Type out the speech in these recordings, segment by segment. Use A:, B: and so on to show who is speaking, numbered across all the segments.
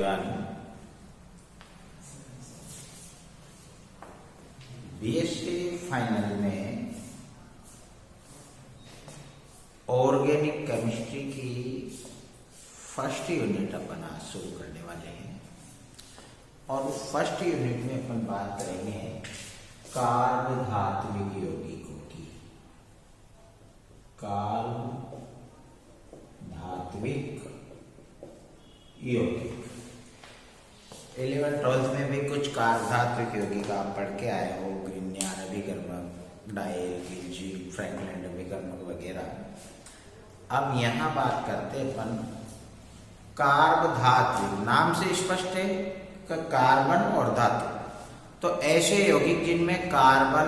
A: લેવાનું BSc final में organic chemistry की फर्स्ट यूनिट अपन आज शुरू करने वाले हैं और फर्स्ट यूनिट में अपन बात करेंगे कार्बधात्विक यौगिकों की। कार्बधात्विक यौगिक 11th-12th में भी कुछ कार्बधात्विक यौगिक आप पढ़ के आए हो, ग्रीनियन अभिकर्मक, डायल, गिलजी, फ्रैंकलैंड अभिकर्मक वगैरह। अब यहाँ बात करते अपन कार्बधात्विक। नाम से स्पष्ट है कि कार्बन और धातु, तो ऐसे यौगिक जिनमें कार्बन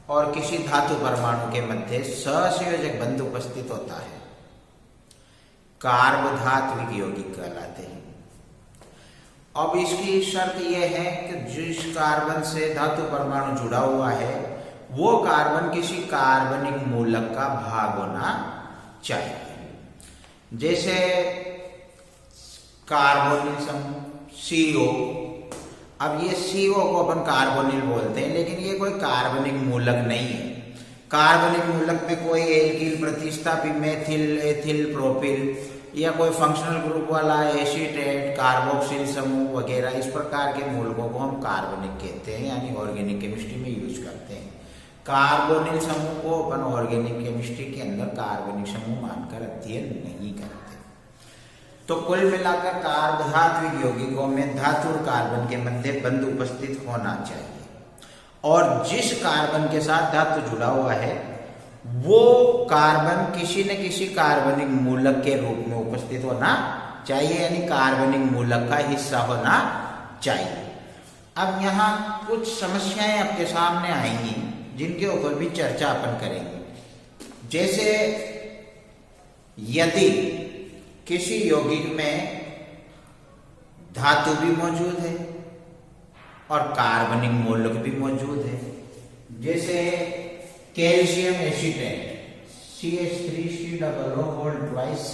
A: और किसी धातु परमाणु के मध्य सहसंयोजक बंध उपस्थित होता है, कार्बधात्विक यौगिक कहलाते हैं। अब इसकी शर्त यह है कि जिस कार्बन से धातु परमाणु जुड़ा हुआ है वो कार्बन किसी कार्बनिक मूलक का भाग होना चाहिए। जैसे कार्बोनिल समूह CO, अब ये CO को अपन कार्बोनिल बोलते हैं, लेकिन ये कोई कार्बनिक मूलक नहीं है। कार्बनिक मूलक में कोई एल्किल प्रतिस्थापी मेथिल, एथिल, प्रोपिल या कोई फंक्शनल ग्रुप वाला एसीटेट, कार्बोक्सिल समूह वगैरह इस प्रकार के मूलकों को हम कार्बनिक कहते हैं, यानी ऑर्गेनिक केमिस्ट्री में यूज करते हैं। कार्बोनिल समूह को अपन ऑर्गेनिक केमिस्ट्री के अंदर कार्बनिक समूह मानकर अध्ययन नहीं करते। तो कुल मिलाकर कार्बधात्विक यौगिकों में धातु और कार्बन के मध्य बंध उपस्थित होना चाहिए और जिस कार्बन के साथ धातु जुड़ा हुआ है वो कार्बन किसी न किसी कार्बनिक मूलक के रूप में उपस्थित होना चाहिए, यानी कार्बनिक मूलक का हिस्सा होना चाहिए। अब यहाँ कुछ समस्याएं आपके सामने आएंगी जिनके ऊपर भी चर्चा अपन करेंगे। जैसे यदि किसी यौगिक में धातु भी मौजूद है और कार्बनिक मूलक भी मौजूद है, जैसे कैल्शियम एसीटेट CH3COO2C।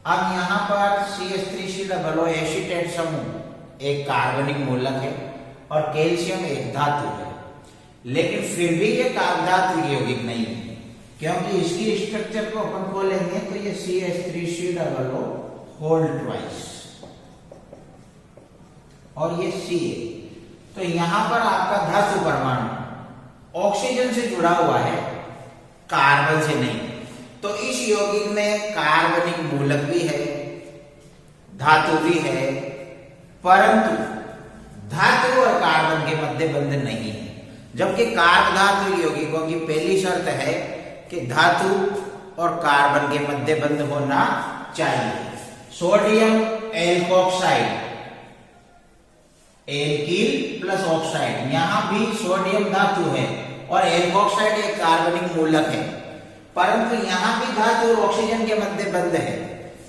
A: अब यहाँ पर CH3COO एसीटेट समूह एक कार्बनिक मूलक है और कैल्शियम एक धातु है, लेकिन फिर भी ये कार्बधात्विक यौगिक नहीं है, क्योंकि इसकी स्ट्रक्चर को अपन खोलेंगे तो ये CH3COO2 और ये C है। तो यहां पर आपका धातु परमाणु ऑक्सीजन से जुड़ा हुआ है, कार्बन से नहीं। तो इस यौगिक में कार्बनिक मूलक भी है, धातु भी है, परंतु धातु और कार्बन के मध्य बंध नहीं है। जबकि कार्बधात्विक यौगिकों की पहली शर्त है कि धातु और कार्बन के मध्य बंध होना चाहिए। Sodium alkoxide, alkyl plus oxide, यहां भी सोडियम धातु है और एल्कोक्साइड एक कार्बनिक मूलक है, परंतु यहां भी धातु और ऑक्सीजन के मध्य बंध है,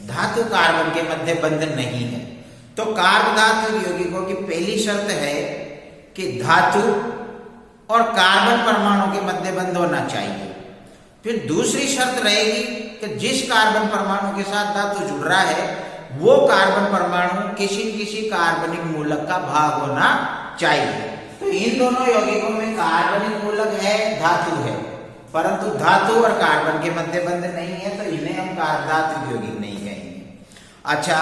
A: धातु कार्बन के मध्य बंध नहीं है। तो कार्बधात्विक यौगिकों की पहली शर्त है कि धातु और कार्बन परमाणु के मध्य बंध होना चाहिए। फिर दूसरी शर्त रहेगी कि जिस कार्बन परमाणु के साथ धातु जुड़ रहा है वो कार्बन परमाणु किसी न किसी कार्बनिक मूलक का भाग होना चाहिए। तो इन दोनों यौगिकों में कार्बनिक मूलक है, धातु है, परंतु धातु और कार्बन के मध्य बंध नहीं है, तो इन्हें हम कार्बधात्विक यौगिक नहीं कहेंगे। अच्छा,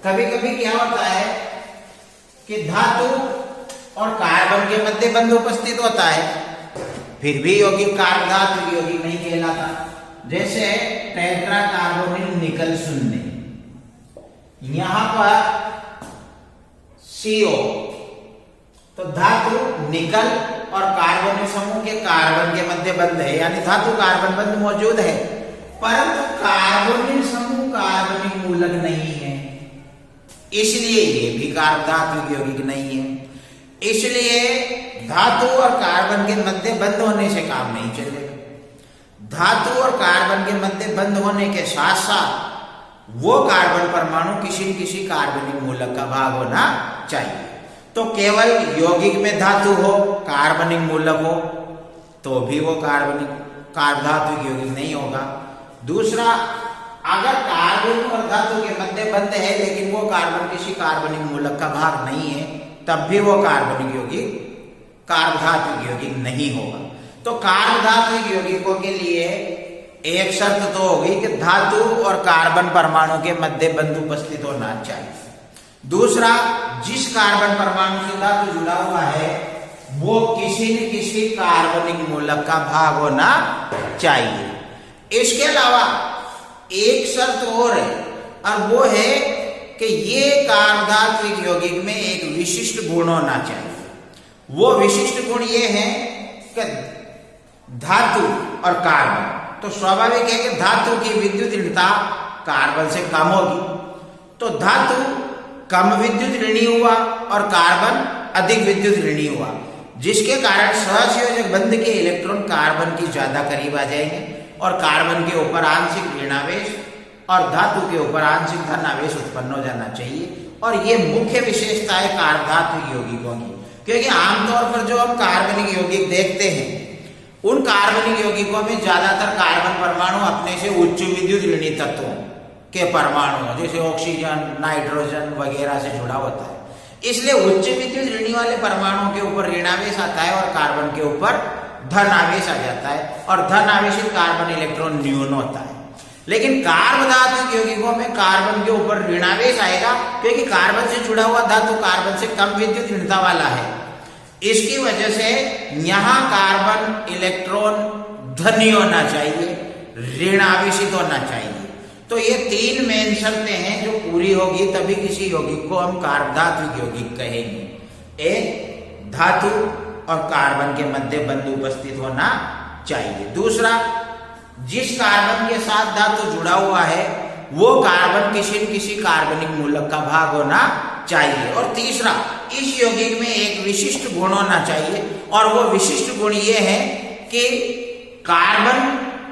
A: कभी कभी क्या होता है कि धातु और कार्बन के मध्य बंध उपस्थित होता है, फिर भी यौगिक कार्बधात्विक यौगिक नहीं कहलाता। जैसे टेट्रा कार्बोनिल निकल 0, यहां पर CO, तो धातु निकल और कार्बोनिल समूह के कार्बन के मध्य बंध है, यानी धातु कार्बन बंध मौजूद है, परंतु कार्बोनिल समूह कार्बनिक मूलक नहीं है, इसलिए ये भी कार्बधात्विक यौगिक नहीं है। इसलिए धातु और कार्बन के मध्य बंध होने से काम नहीं चलेगा। धातु और कार्बन के मध्य बंध होने के साथ साथ वो कार्बन परमाणु किसी न किसी कार्बनिक मूलक का भाग होना चाहिए। तो केवल यौगिक में धातु हो, कार्बनिक मूलक हो, तो भी वो कार्बधात्विक यौगिक नहीं होगा। दूसरा, अगर कार्बन और धातु के मध्य बंध है लेकिन वो कार्बन किसी कार्बनिक मूलक का भाग नहीं है, तब भी वो कार्बनिक यौगिक कार्बधात्विक यौगिक नहीं होगा। तो कार्बधात्विक यौगिकों के लिए एक शर्त तो होगी कि धातु और कार्बन परमाणु के मध्य बंध उपस्थित होना चाहिए। दूसरा, जिस कार्बन परमाणु से धातु जुड़ा हुआ है वो किसी न किसी कार्बनिक मूलक का भाग होना चाहिए। इसके अलावा एक शर्त और है, और वो है कि ये कार्बधात्विक यौगिक में एक विशिष्ट गुण होना चाहिए। वो विशिष्ट गुण ये है कि धातु और कार्बन, तो स्वाभाविक है कि धातु की विद्युत ऋणता कार्बन से कम होगी, तो धातु कम विद्युत ऋणी हुआ और कार्बन अधिक विद्युत ऋणी हुआ, जिसके कारण सहसंयोजक बंध के इलेक्ट्रॉन कार्बन की ज्यादा करीब आ जाएंगे और कार्बन के ऊपर आंशिक ऋणावेश और धातु के ऊपर आंशिक धनावेश उत्पन्न हो जाना चाहिए। और ये मुख्य विशेषता है कार्बधात्विक यौगिकों की, क्योंकि आमतौर पर जो हम कार्बनिक यौगिक देखते हैं उन कार्बनिक यौगिकों में ज्यादातर कार्बन परमाणु अपने से उच्च विद्युत ऋणी तत्वों के परमाणु जैसे ऑक्सीजन, नाइट्रोजन वगैरह से जुड़ा होता है, इसलिए उच्च विद्युत ऋणी वाले परमाणुओं के ऊपर ऋणावेश आता है और कार्बन के ऊपर धन आवेश आ जाता है और धन आवेशित कार्बन इलेक्ट्रॉन न्यून होता है। लेकिन कार्बधात्विक यौगिकों में कार्बन के ऊपर ऋणावेश आएगा, क्योंकि कार्बन से जुड़ा हुआ धातु कार्बन से कम विद्युत ऋणता वाला है। इसकी वजह से यहां कार्बन इलेक्ट्रॉन धनी होना चाहिए, ऋणावेशित होना चाहिए। तो ये तीन मेन शर्तें हैं जो पूरी होगी तभी किसी यौगिक को हम कार्बधात्विक यौगिक कहेंगे। एक, धातु और कार्बन के मध्य बंध उपस्थित होना चाहिए। दूसरा, जिस कार्बन के साथ धातु जुड़ा हुआ है वो कार्बन किसी न किसी कार्बनिक मूलक का भाग होना चाहिए। और तीसरा, इस यौगिक में एक विशिष्ट गुण होना चाहिए, और वो विशिष्ट गुण ये है कि कार्बन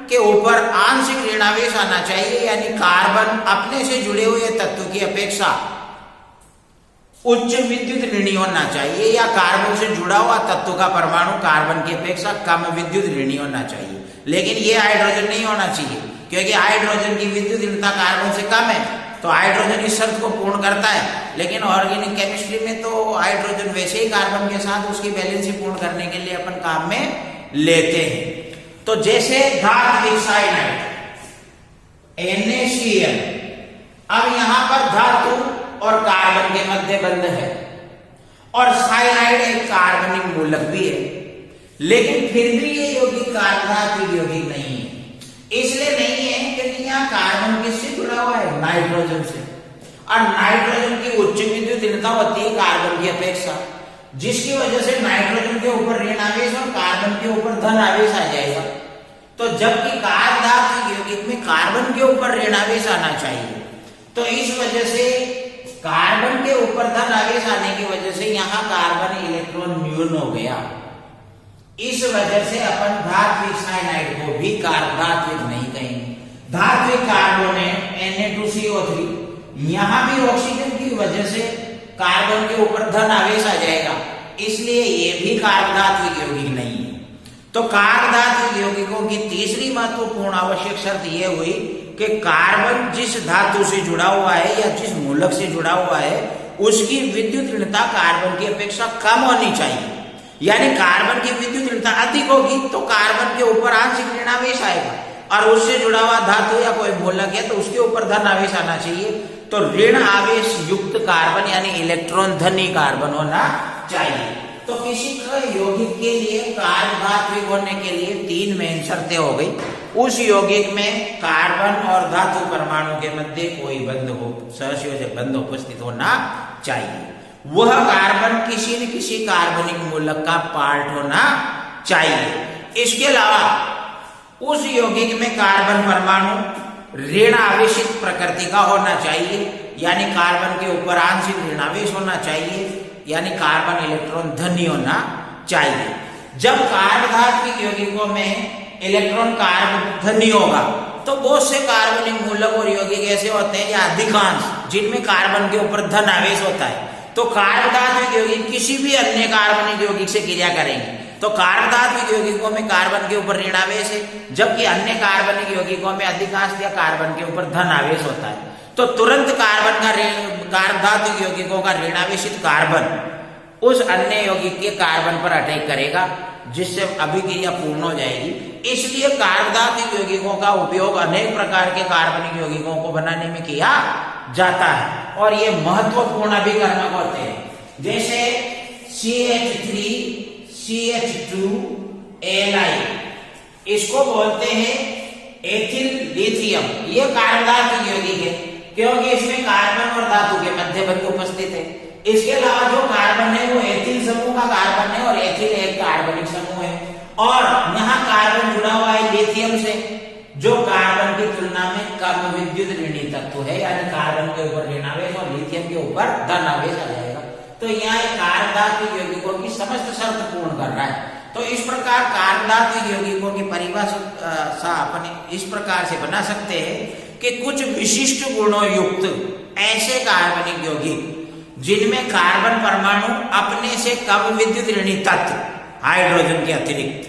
A: के ऊपर आंशिक ऋणावेश आना चाहिए, यानी कार्बन अपने से जुड़े हुए तत्व की अपेक्षा उच्च विद्युत ऋणी होना चाहिए, या कार्बन से जुड़ा हुआ तत्व का परमाणु कार्बन की अपेक्षा कम विद्युत ऋणी होना चाहिए। लेकिन ये हाइड्रोजन नहीं होना चाहिए, क्योंकि हाइड्रोजन की विद्युत ऋणता कार्बन से कम है, तो हाइड्रोजन इस शर्त को पूर्ण करता है। लेकिन ऑर्गेनिक केमिस्ट्री में तो हाइड्रोजन वैसे ही कार्बन के साथ उसकी बैलेंसी पूर्ण करने के लिए अपन काम में लेते हैं। तो जैसे धात्विक साइनाइड NaCl, अब यहां पर धातु और कार्बन के मध्य बंध है और साइनाइड एक कार्बनिक मूलक भी है, लेकिन फिर भी ये यौगिक कार्बधात्विक यौगिक नहीं है। इसलिए नहीं है क्योंकि यहाँ कार्बन किससे जुड़ा हुआ है? नाइट्रोजन से, और नाइट्रोजन की उच्च विद्युत ऋणता होती है कार्बन की अपेक्षा, जिसकी वजह से नाइट्रोजन के ऊपर ऋण आवेश और कार्बन के ऊपर धन आवेश आ जाएगा। तो जबकि कार्बधात्विक यौगिक में कार्बन के ऊपर ऋण आवेश आना चाहिए, तो इस वजह से कार्बन के ऊपर धन आवेश आने की वजह से यहाँ कार्बन इलेक्ट्रॉन न्यून हो गया। इस वजह से अपन धात्विक साइनाइड को भी कार्बधात्विक नहीं कहेंगे। धात्विक कार्बोनेट Na2CO3, यहां भी ऑक्सीजन की वजह से कार्बन के ऊपर धन आवेश आ जाएगा, इसलिए ये भी कार्बधात्विक यौगिक नहीं है। तो कार्बधात्विक यौगिकों की तीसरी महत्वपूर्ण आवश्यक शर्त यह हुई कि कार्बन जिस धातु से जुड़ा हुआ है या जिस मूलक से जुड़ा हुआ है उसकी विद्युत ऋणता कार्बन की अपेक्षा कम होनी चाहिए। यानी कार्बन की विद्युत ऋणता अधिक होगी तो कार्बन के ऊपर आंशिक ऋणावेश आएगा, और उससे जुड़ा हुआ धातु या कोई मूलक है तो उसके ऊपर धन आवेश आना चाहिए। तो ऋण आवेश युक्त कार्बन यानी इलेक्ट्रॉन धनी कार्बन होना चाहिए। तो किसी यौगिक के लिए कार्बधात्विक होने के लिए तीन मेन शर्तें हो गई। उस यौगिक में कार्बन और धातु परमाणु के मध्य कोई बंध हो, सहसंयोजक बंध उपस्थित होना चाहिए। वह कार्बन किसी न किसी कार्बनिक मूलक का पार्ट होना चाहिए। इसके अलावा उस यौगिक में कार्बन परमाणु ऋण आवेशित प्रकृति का होना चाहिए, यानी कार्बन के ऊपर आंशिक ऋणावेश होना चाहिए, यानी कार्बन इलेक्ट्रॉन धनी होना चाहिए। जब कार्बधात्विक यौगिकों में इलेक्ट्रॉन कार्बन धनी होगा तो बहुत से कार्बनिक मूलक और यौगिक ऐसे होते हैं या अधिकांश जिनमें कार्बन के ऊपर धन आवेश होता है। तो कार्बधात्विक यौगिक किसी भी अन्य कार्बनिक यौगिक से क्रिया करेंगे तो कार्बधातुक यौगिकों में कार्बन के ऊपर ऋण आवेश है, जबकि अन्य कार्बनिक यौगिकों में अधिकांशतः कार्बन के ऊपर धन आवेश होता है। तो तुरंत कार्बधातुक यौगिकों का ऋणावेशित कार्बन उस अन्य यौगिक के कार्बन पर अटैक करेगा, जिससे अभिक्रिया पूर्ण हो जाएगी। इसलिए कार्बधातुक यौगिकों का उपयोग अनेक प्रकार के कार्बनिक यौगिकों को बनाने में किया जाता है और ये महत्वपूर्ण अभिकर्मक होते हैं। जैसे CH3 CH2 Li, इसको बोलते हैं एथिल लिथियम। ये कार्बधातुक यौगिक है क्योंकि इसमें कार्बन और धातु के मध्य बंध उपस्थित है। इसके अलावा जो कार्बन है वो एथिल समूह का कार्बन है और एथिल एक कार्बनिक समूह है, और यहाँ कार्बन जुड़ा हुआ है लिथियम से, जो कार्बन की तुलना में कम विद्युत ऋणी तत्व है, यानी कार्बन के ऊपर ऋणावेश और लिथियम के ऊपर धनावेश आ जाएगा। तो यहाँ कार्बधातुक यौगिकों की समस्त शर्त पूर्ण कर रहा है। तो इस प्रकार कार्बधातुक यौगिकों की परिभाषा अपन इस प्रकार से बना सकते हैं कि कुछ विशिष्ट गुणों युक्त ऐसे कार्बनिक यौगिक जिनमें कार्बन परमाणु अपने से कम विद्युत ऋणी तत्व हाइड्रोजन के अतिरिक्त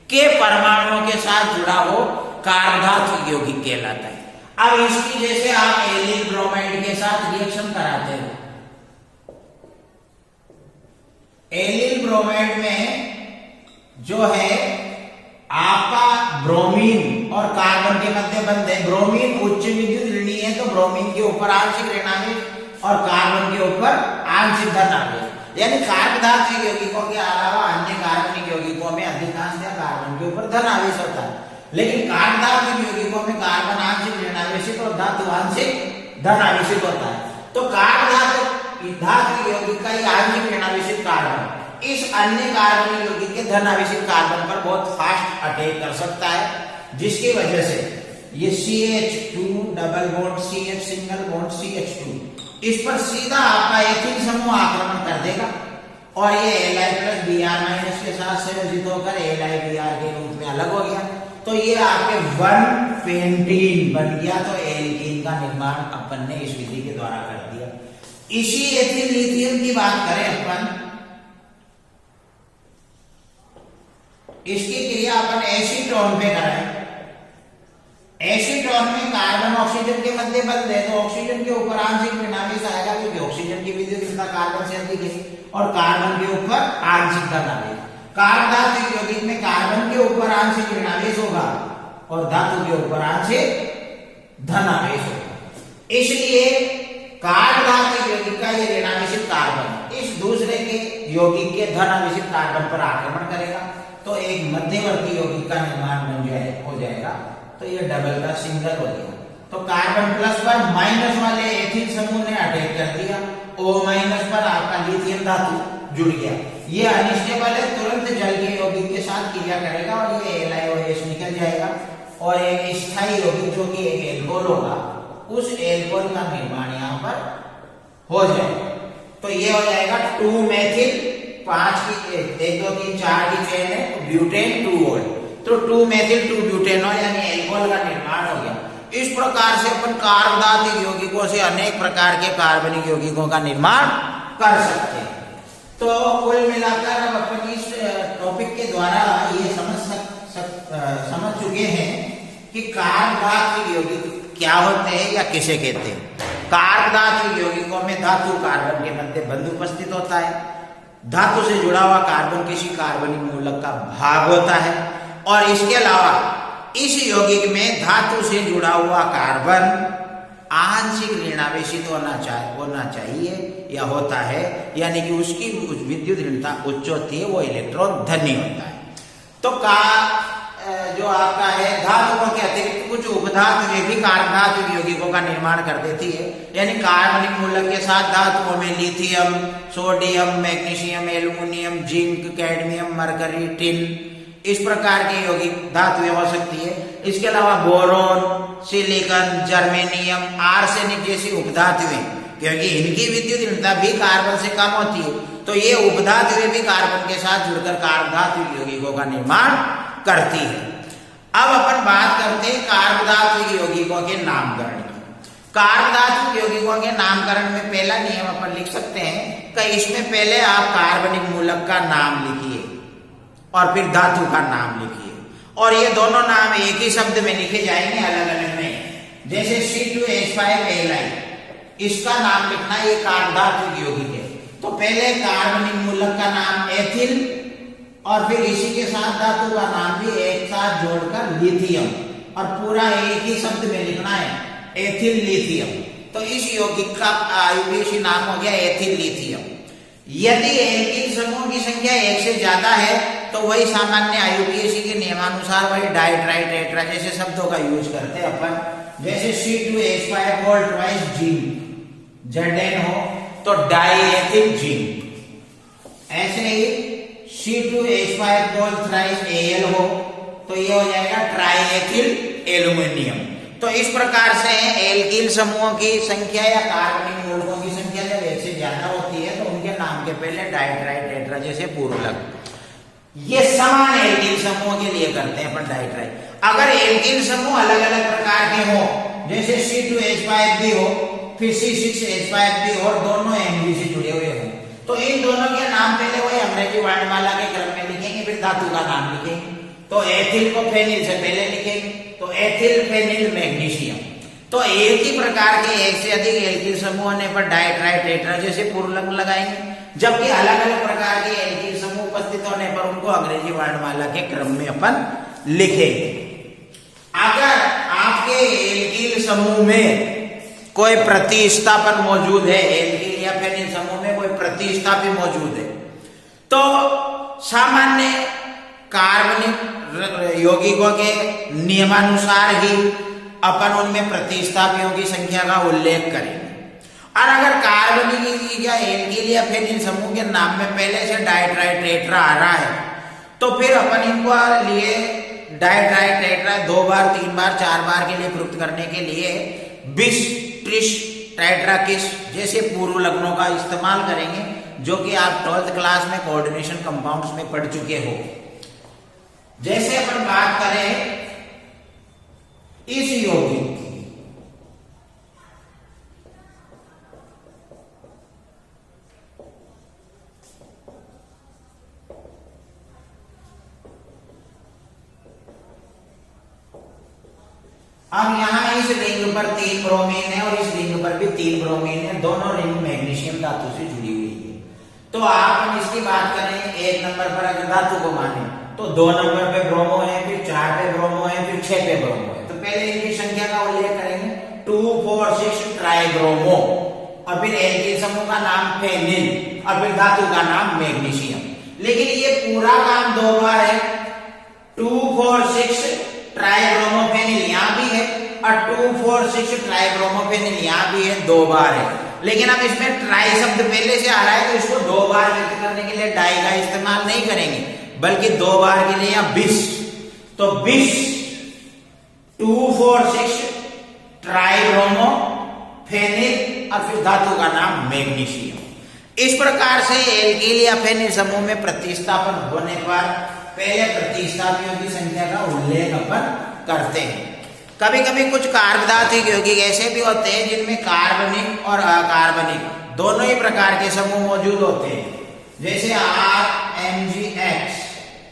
A: के परमाणुओं के साथ जुड़ा हो कार्बधातुक यौगिक कहलाता है। अब इसकी जैसे आप एलिल ब्रोमाइड के साथ रिएक्शन कराते हो, एलिल ब्रोमाइड में जो है आपका ब्रोमीन और कार्बन के मध्य बंध है। ब्रोमीन उच्च विद्युत ऋणी है तो ब्रोमीन के ऊपर आंशिक ऋणावेश और कार्बन के ऊपर आंशिक धनावेश, यानी कार्बधातुक यौगिकों के अलावा अन्य कार्बनिक यौगिकों में अधिकांशतः कार्बन के ऊपर धनावेश होता है, लेकिन कार्बधातुक यौगिकों में कार्बन आंशिक ऋणावेशित और धातु आंशिक धनावेशित होता है। तो कार्बधातुक यौगिक का आंशिक ऋणावेशित कार्बन इस अन्य कार्बनिक यौगिक के धनावेशित कार्बन पर बहुत फास्ट अटैक कर सकता है, जिसकी वजह से ये CH2 double bond CH single bond CH2 इस पर सीधा आपका एथिल समूह आक्रमण कर देगा और ये Li+Br- के साथ संयोजित होकर LiBr के रूप में अलग हो गया। तो ये आपके 1-पेंटीन बन गया। तो एल्कीन का निर्माण अपन ने इस विधि के द्वारा कर दिया। इसी एथिल लिथियम की बात करें अपन, इसकी क्रिया अपन एसीटोन पे कराएं। एसीटोन में कार्बन ऑक्सीजन के मध्य बंध है तो ऑक्सीजन के ऊपर आंशिक ऋणावेश आएगा क्योंकि ऑक्सीजन की विद्युत ऋणता कार्बन से अधिक है और कार्बन के ऊपर आंशिक धनावेश। कार्बधातुक यौगिक में कार्बन के ऊपर आंशिक ऋणावेश होगा और धातु के ऊपर आंशिक धनावेश होगा। इसलिए कार्बधातुक यौगिक का ये ऋणावेशित कार्बन इस दूसरे के यौगिक के धनावेशित कार्बन पर आक्रमण करेगा तो एक मध्यवर्ती यौगिक का निर्माण हो जाएगा। तो ये डबल का सिंगल हो गया। तो कार्बन प्लस पर माइनस वाले एथिल समूह ने अटैक कर दिया, O- पर आपका लिथियम धातु जुड़ गया। ये अनस्टेबल है, तुरंत जल के यौगिक के साथ क्रिया करेगा और ये LiOH निकल जाएगा और एक स्थायी यौगिक जो कि एक एल्कोहल होगा, उस एल्कोहल का निर्माण यहाँ पर हो जाएगा। तो ये हो जाएगा 2-मेथिल 5 की 1 2 3 4 की चेन है, ब्यूटेन 2-OL, तो 2-मेथिल 2-ब्यूटेनॉल यानी एल्कोहल का निर्माण हो गया। इस प्रकार से अपन कार्बधातुक यौगिकों से अनेक प्रकार के कार्बनिक यौगिकों का निर्माण कर सकते हैं। तो कुल मिलाकर अब अपन इस टॉपिक के द्वारा ये समझ चुके हैं कि कार्बधातुक यौगिक क्या होते हैं या किसे कहते हैं। कार्बधातुक यौगिकों में धातु कार्बन के मध्य बंध उपस्थित होता है, धातु से जुड़ा हुआ कार्बन किसी कार्बनिक मूलक का भाग होता है और इसके अलावा इस यौगिक में धातु से जुड़ा हुआ कार्बन आंशिक ऋणावेशित होना चाहिए या होता है, यानी कि उसकी विद्युत ऋणता उच्च होती है, वो इलेक्ट्रॉन धनी होता है। तो जो आपका है धातुओं के अतिरिक्त कुछ उपधातुएं भी कार्बधातुक यौगिकों का निर्माण कर देती है, यानी कार्बनिक मूलक के साथ धातुओं में lithium, sodium, magnesium, aluminium, zinc, cadmium, mercury, tin इस प्रकार की यौगिक धातुएं हो सकती है। इसके अलावा बोरोन, सिलिकॉन, जर्मेनियम, आर्सेनिक जैसी उपधातुएं, क्योंकि इनकी विद्युत ऋणता भी कार्बन से कम होती है, तो ये उपधातुएं भी कार्बन के साथ जुड़कर कार्बधातुक यौगिकों का निर्माण करती है। अब अपन बात करते हैं कार्बधातुक यौगिकों के नामकरण की। कार्बधातुक यौगिकों के नामकरण में पहला नियम अपन लिख सकते हैं कि इसमें पहले आप कार्बनिक मूलक का नाम लिखिए। और फिर धातु का नाम लिखिए। और ये दोनों नाम एक ही शब्द में लिखे जाएंगे, अलग अलग नहीं। जैसे C2H5Li, इसका नाम लिखना, ये कार्बधातुक यौगिक है, तो पहले कार्बनिक मूलक का नाम एथिल और फिर इसी के साथ धातु का नाम भी एक साथ जोड़कर लिथियम, और पूरा एक ही शब्द में लिखना है, एथिल लिथियम। तो इस यौगिक का आयुर्वेदी नाम हो गया एथिल लिथियम। यदि एल्किल समूह की संख्या एक से ज्यादा है तो वही सामान्य आयुर्वेदी के नियमानुसार वही डाइट्राई टेट्रा जैसे शब्दों का यूज करते हैं अपन। जैसे C2H5 और ट्वाइस जिंक Zn हो तो डाइएथिल जिंक। ऐसे ही C2H5 और थ्राइस Al हो तो ये हो जाएगा ट्राइएथिल एल्युमिनियम। तो इस प्रकार से एल्किल समूहों की संख्या या कार्बनिक मूलकों की संख्या जब एक से ज्यादा होती है तो उनके नाम के पहले डाइट्राई टेट्रा जैसे पूर्वलग। ये समान एल्किल समूह के लिए करते हैं अपन डाइट्राई। अगर एल्किल समूह अलग अलग प्रकार के हो, जैसे C2H5 भी हो फिर C6H5 भी हो और दोनों Mg से जुड़े हुए हो, तो इन दोनों के नाम पहले वही अंग्रेजी वर्णमाला के क्रम में लिखेंगे, फिर धातु का नाम लिखेंगे। तो एथिल को फेनिल से पहले लिखेंगे, तो एथिल फेनिल मैग्नीशियम। तो एक ही प्रकार के एक से अधिक एल्किल समूह होने पर डाइट्राई टेट्रा जैसे पूर्वलग लगाएंगे, जबकि अलग अलग प्रकार के एल्किल समूह उपस्थित होने पर उनको अंग्रेजी वर्णमाला के क्रम में अपन लिखेंगे। अगर आपके एल्किल समूह में कोई प्रतिस्थापन मौजूद है, एल्किल या फेनिल समूह में कोई प्रतिस्थापी मौजूद है, तो सामान्य कार्बनिक यौगिकों के नियमानुसार ही अपन उनमें प्रतिस्थापियों की संख्या का उल्लेख करेंगे। और अगर कार्बनिक या एल्किल या फेनिल समूह के नाम में पहले से डाइट्राई टेट्रा आ रहा है तो फिर अपन इनको लिए डाइट्राई टेट्रा 2 बार 3 बार 4 बार के लिए प्रयुक्त करने के लिए बिस ट्रिस टेट्राकिस जैसे पूर्व लग्नों का इस्तेमाल करेंगे, जो कि आप 12th क्लास में कोऑर्डिनेशन कंपाउंड्स में पढ़ चुके हो। जैसे अपन बात करें इस यौगिक की, अब यहां इस रिंग पर 3 ब्रोमीन है और इस रिंग पर भी 3 ब्रोमीन है, दोनों रिंग मैग्नीशियम धातु से जुड़ी हुई है। तो आप इसकी बात करें 1 नंबर पर अगर धातु को माने तो 2 नंबर पे ब्रोमो है, फिर 4 पे ब्रोमो है, फिर 6 पे ब्रोमो है। तो पहले इनकी संख्या का उल्लेख करेंगे 2 4 6 ट्राइब्रोमो, और फिर एल्किल समूह का नाम फेनिल और फिर धातु का नाम मैग्नीशियम। लेकिन ये पूरा काम 2 बार है, 2 4 6 ट्राइब्रोमोफेनिल यहाँ भी है और 2 4 6 ट्राइब्रोमोफेनिल यहाँ भी है, 2 बार है। लेकिन अब इसमें ट्राई शब्द पहले से आ रहा है तो इसको 2 बार व्यक्त करने के लिए डाई का इस्तेमाल नहीं करेंगे, बल्कि 2 बार के लिए या बिस। तो बिस 2 4 6 ट्राइब्रोमो फेनिल और फिर धातु का नाम मैग्नीशियम। इस प्रकार से एल्किल या फेनिल समूह में प्रतिस्थापन होने पर पहले प्रतिस्थापियों की संख्या का उल्लेख अपन करते हैं। कभी कभी कुछ कार्बधातुक यौगिक ऐसे भी होते हैं जिनमें कार्बनिक और अकार्बनिक दोनों ही प्रकार के समूह मौजूद होते हैं, जैसे RMgX।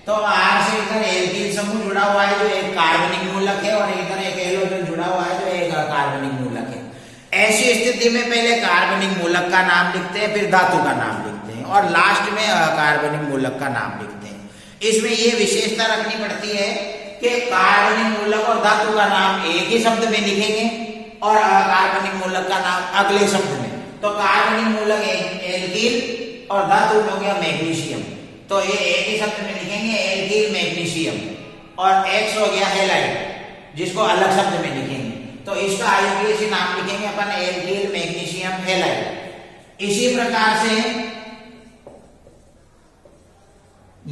A: तो R से इधर एल्किल समूह जुड़ा हुआ है जो एक कार्बनिक मूलक है और इधर एक एलोजन जुड़ा हुआ है जो एक अकार्बनिक मूलक है। ऐसी स्थिति में पहले कार्बनिक मूलक का नाम लिखते हैं, फिर धातु का नाम लिखते हैं और लास्ट में अकार्बनिक मूलक का नाम लिखते हैं। इसमें यह विशेषता रखनी पड़ती है कि कार्बनिक मूलक और धातु का नाम एक ही शब्द में लिखेंगे और अकार्बनिक मूलक का नाम अगले शब्द में। तो कार्बनिक मूलक एल्किल और धातु हो गया मैग्नीशियम, तो ये एक ही शब्द में लिखेंगे एल्किल मैग्नीशियम, और X हो गया हैलाइड जिसको अलग शब्द में लिखेंगे, तो इसका आयुर्वेदी नाम लिखेंगे अपन एल्किल मैग्नीशियम हैलाइड। इसी प्रकार से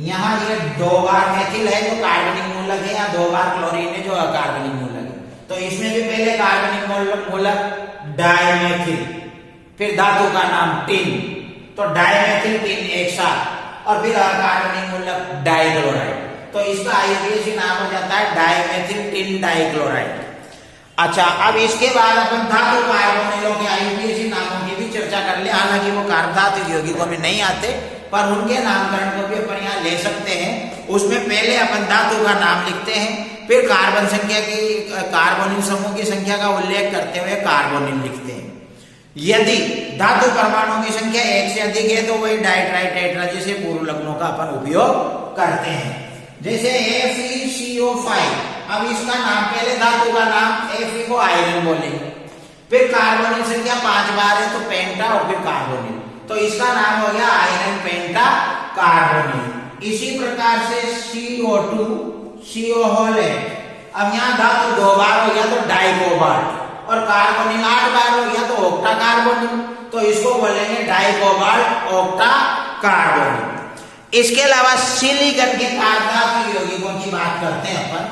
A: यहाँ ये 2 बार मेथिल है जो कार्बनिक मूलक है, या 2 बार क्लोरीन है जो अकार्बनिक मूलक है। तो इसमें भी पहले कार्बनिक मूलक डाइमेथिल, फिर धातु का नाम टिन, तो डाइमेथिल टिन एक साथ, और फिर अकार्बनिक मूलक डाइक्लोराइड, तो इसका आयुर्वेदी नाम हो जाता है डाइमेथिल टिन डाइक्लोराइड। अच्छा, अब इसके बाद अपन धातु कार्बोनिलों के आयुर्वेदी नामों की भी चर्चा कर ले। हालांकि वो कार्बधातुक यौगिकों में नहीं आते, पर उनके नामकरण को भी अपन यहाँ ले सकते हैं। उसमें पहले अपन धातु का नाम लिखते हैं, फिर कार्बन संख्या की कार्बोनिल समूह की संख्या का उल्लेख करते हुए कार्बोनिल लिखते हैं। यदि धातु परमाणुओं की संख्या 1 से अधिक है तो वही डाइट्राई टेट्रा जैसे पूर्व लग्नों का अपन उपयोग करते हैं। जैसे FeCO5, अब इसका नाम पहले धातु का नाम Fe को आयरन बोलेंगे, फिर कार्बोनिल संख्या 5 बार है तो पेंटा और फिर कार्बोनिल, तो इसका नाम हो गया आयरन पेंटा कार्बोनिल। इसी प्रकार से CO2 CO होल है, अब यहाँ धातु 2 बार हो गया तो डाइकोबाल्ट, और कार्बोनिल 8 बार हो गया तो ऑक्टा कार्बोनिल, तो इसको बोलेंगे डाइकोबाल्ट ऑक्टा कार्बोनिल। इसके अलावा सिलिकॉन के कार्बधातु यौगिकों की बात करते हैं अपन,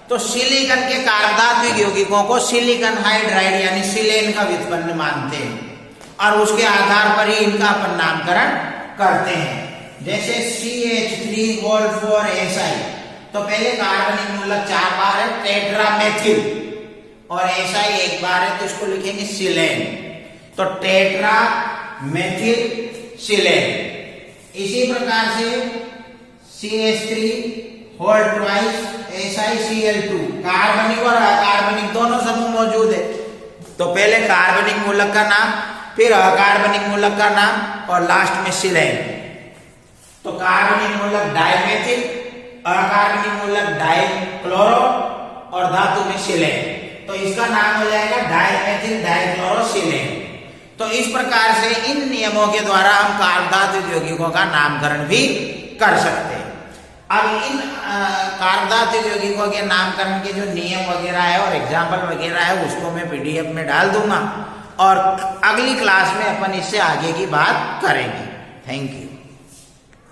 A: तो सिलिकॉन के कार्बधातु यौगिकों को सिलिकॉन हाइड्राइड यानी सिलेन का व्युत्पन्न मानते हैं और उसके आधार पर ही इनका अपन नामकरण करते हैं। जैसे CH3 तो पहले कार्बनिक मूलक 4 बार है टेट्रामेथिल, और SI 1 बार है तो इसको लिखेंगे सिलेन, तो टेट्रामेथिल सिलेन। इसी प्रकार से CH3 SiCl2 कार्बनिक और अकार्बनिक दोनों समूह मौजूद है, तो पहले कार्बनिक मूलक का नाम, फिर अकार्बनिक मूलक का नाम और लास्ट में सिलेन। तो कार्बनिक मूलक डाइमेथिल, अकार्बनिक मूलक डाइक्लोरो और धातु में सिलेन, तो इसका नाम हो जाएगा डाइमेथिल डाइक्लोरोसिलेन। तो इस प्रकार से इन नियमों के द्वारा हम कार्बधातु यौगिकों का नामकरण भी कर सकते हैं। अब इन कार्बधातु यौगिकों के नामकरण के जो नियम वगैरह है और एग्जाम्पल वगैरह है उसको मैं PDF में डाल दूंगा और अगली क्लास में अपन इससे आगे की बात करेंगे। Thank you.